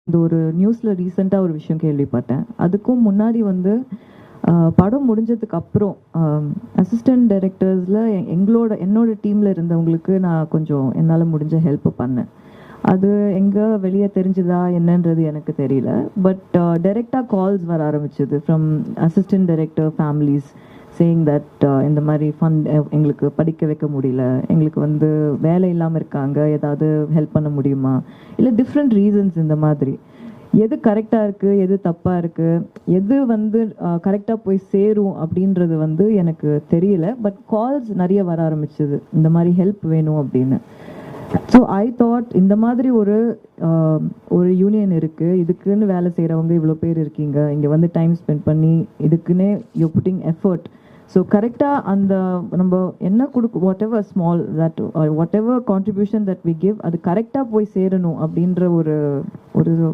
இந்த ஒரு நியூஸில் ரீசெண்டாக ஒரு விஷயம் கேள்விப்பட்டேன். அதுக்கும் முன்னாடி வந்து படம் முடிஞ்சதுக்கு அப்புறம் அசிஸ்டன்ட் டைரக்டர்ஸில் என்னோட டீமில் இருந்தவங்களுக்கு நான் கொஞ்சம் என்னால் முடிஞ்ச ஹெல்ப் பண்ணேன். அது எங்கே வெளியே தெரிஞ்சுதா என்னன்றது எனக்கு தெரியல. பட் டைரெக்டாக கால்ஸ் வர ஆரம்பிச்சது from assistant director families saying that இந்த மாதிரி ஃபண்ட் எங்களுக்கு படிக்க வைக்க முடியல, எங்களுக்கு வந்து வேலை இல்லாமல் இருக்காங்க, ஏதாவது ஹெல்ப் பண்ண முடியுமா, இல்லை டிஃப்ரெண்ட் ரீசன்ஸ். இந்த மாதிரி எது கரெக்டாக இருக்குது, எது தப்பாக இருக்குது, எது வந்து கரெக்டாக போய் சேரும் அப்படின்றது வந்து எனக்கு தெரியல. பட் கால்ஸ் நிறைய வர ஆரம்பிச்சது, இந்த மாதிரி ஹெல்ப் வேணும் அப்படின்னு. ஸோ ஐ தாட் இந்த மாதிரி ஒரு யூனியன் இருக்குது, இதுக்குன்னு வேலை செய்கிறவங்க இவ்வளோ பேர் இருக்கீங்க, இங்கே வந்து டைம் ஸ்பெண்ட் பண்ணி இதுக்குன்னே யூ புட்டிங் எஃபர்ட். ஸோ கரெக்டாக அந்த நம்ம என்ன whatever small that whatever contribution that we give அது கரெக்டாக போய் சேரணும் அப்படின்ற ஒரு